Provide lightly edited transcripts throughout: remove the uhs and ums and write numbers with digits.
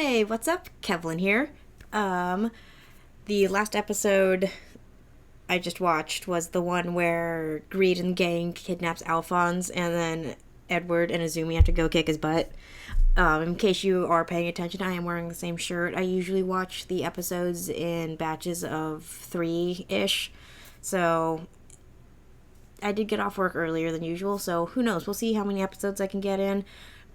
Hey, what's up? Kevlin here. The last episode I just watched was the one where Greed and gang kidnaps Alphonse, and then Edward and Azumi have to go kick his butt. In case you are paying attention, I am wearing the same shirt. I usually watch the episodes in batches of 3-ish, so I did get off work earlier than usual, so who knows? We'll see how many episodes I can get in.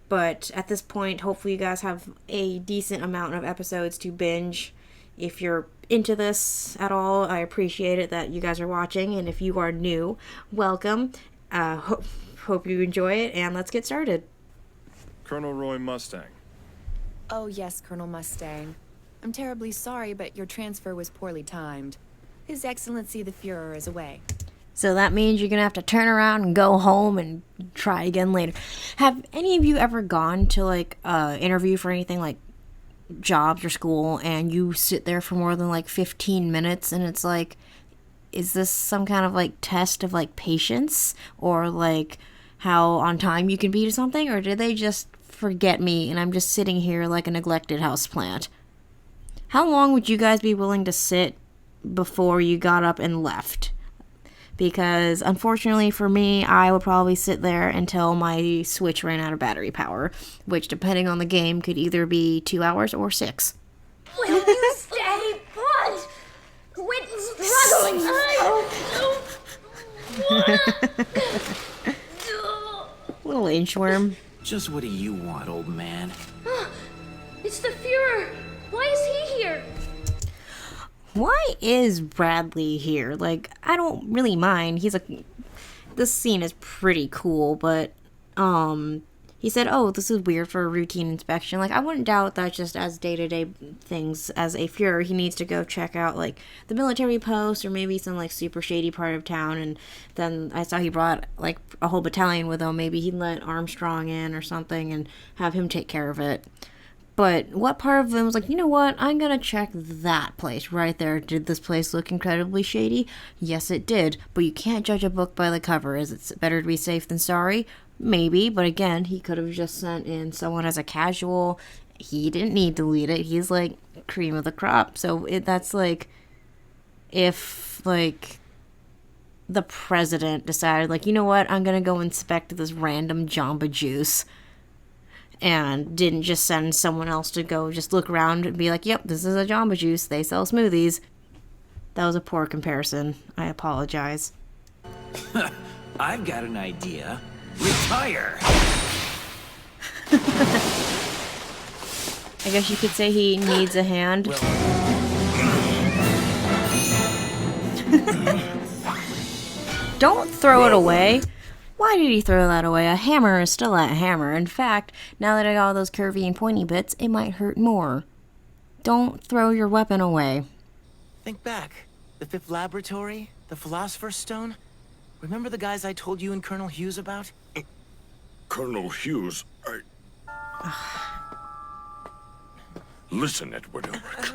But at this point, hopefully you guys have a decent amount of episodes to binge. If you're into this at all, I appreciate it that you guys are watching. And if you are new, welcome. Hope you enjoy it, and let's get started. Colonel Roy Mustang. Oh yes, Colonel Mustang. I'm terribly sorry, but your transfer was poorly timed. His Excellency the Fuhrer is away. So that means you're going to have to turn around and go home and try again later. Have any of you ever gone to, interview for anything like jobs or school, and you sit there for more than, 15 minutes, and it's like, is this some kind of, test of, patience? Or, how on time you can be to something? Or did they just forget me, and I'm just sitting here like a neglected houseplant? How long would you guys be willing to sit before you got up and left? Because, unfortunately for me, I would probably sit there until my Switch ran out of battery power, which, depending on the game, could either be 2 hours or 6. Will you stay put? Quit struggling! Little inchworm. Just what do you want, old man? It's the Fuhrer! Why is he here? Why is Bradley here? I don't really mind. This scene is pretty cool, but, he said, oh, this is weird for a routine inspection. I wouldn't doubt that just as day-to-day things as a Fuhrer, he needs to go check out, the military post or maybe some, super shady part of town, and then I saw he brought, a whole battalion with him. Maybe he'd let Armstrong in or something and have him take care of it. But what part of them was you know what, I'm gonna check that place right there. Did this place look incredibly shady? Yes, it did. But you can't judge a book by the cover. Is it better to be safe than sorry? Maybe, but again, he could have just sent in someone as a casual. He didn't need to lead it. He's cream of the crop. So that's if the president decided you know what, I'm gonna go inspect this random Jamba Juice, and didn't just send someone else to go just look around and be yep, this is a Jamba Juice, they sell smoothies. That was a poor comparison. I apologize. I've got an idea. Retire! I guess you could say he needs a hand. Don't throw it away. Why did he throw that away? A hammer is still a hammer. In fact, now that I got all those curvy and pointy bits, it might hurt more. Don't throw your weapon away. Think back. The Fifth Laboratory, the Philosopher's Stone. Remember the guys I told you and Colonel Hughes about? Colonel Hughes, Listen, Edward Ulrich.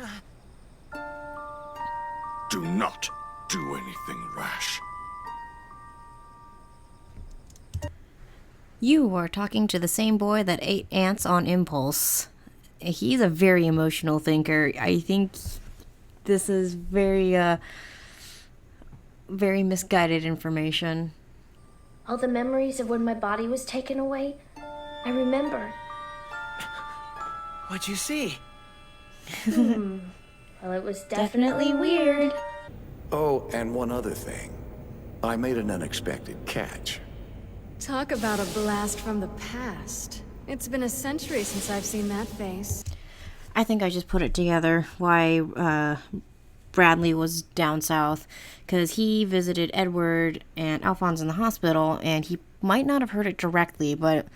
Do not do anything rash. You are talking to the same boy that ate ants on impulse. He's a very emotional thinker. I think this is very misguided information. All the memories of when my body was taken away, I remember. What'd you see? Well, it was definitely weird. Oh, and one other thing. I made an unexpected catch. Talk about a blast from the past. It's been a century since I've seen that face. I think I just put it together why Bradley was down south, because he visited Edward and Alphonse in the hospital, and he might not have heard it directly, but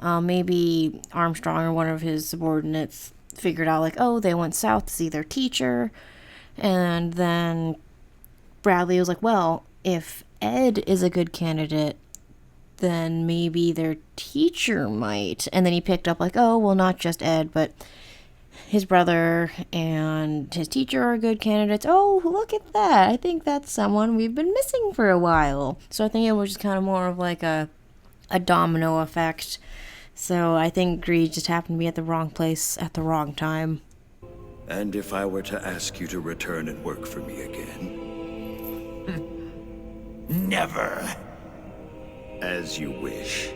maybe Armstrong or one of his subordinates figured out oh, they went south to see their teacher, and then Bradley was well, if Ed is a good candidate, then maybe their teacher might. And then he picked up oh, well, not just Ed, but his brother and his teacher are good candidates. Oh, look at that. I think that's someone we've been missing for a while. So I think it was just kind of more of a domino effect So I think greed just happened to be at the wrong place at the wrong time. And if I were to ask you to return and work for me again? Never. As you wish.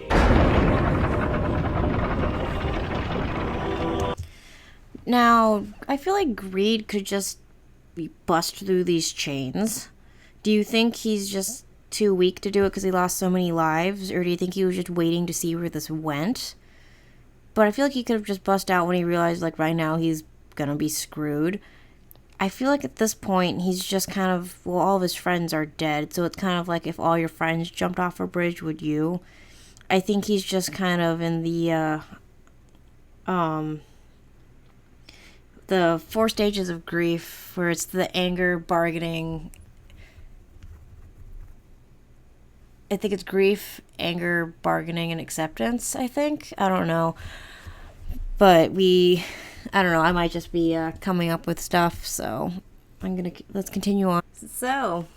Now, I feel like greed could just bust through these chains. Do you think he's just too weak to do it because he lost so many lives? Or do you think he was just waiting to see where this went? But I feel like he could have just bust out when he realized, like, right now he's gonna be screwed. I feel like at this point, he's just kind of, well, all of his friends are dead. So it's kind of like if all your friends jumped off a bridge, would you? I think he's just kind of in the 4 stages of grief, where it's the anger, bargaining. I think it's grief, anger, bargaining, and acceptance, I think. I don't know. But I don't know, I might just be coming up with stuff, so let's continue on. So,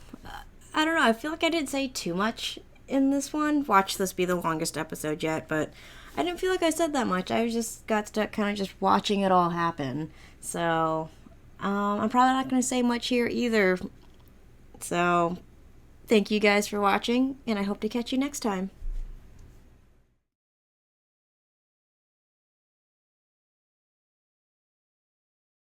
I don't know, I feel like I didn't say too much in this one. Watch this be the longest episode yet, but I didn't feel like I said that much. I just got stuck kind of just watching it all happen. So, I'm probably not going to say much here either. So, thank you guys for watching, and I hope to catch you next time.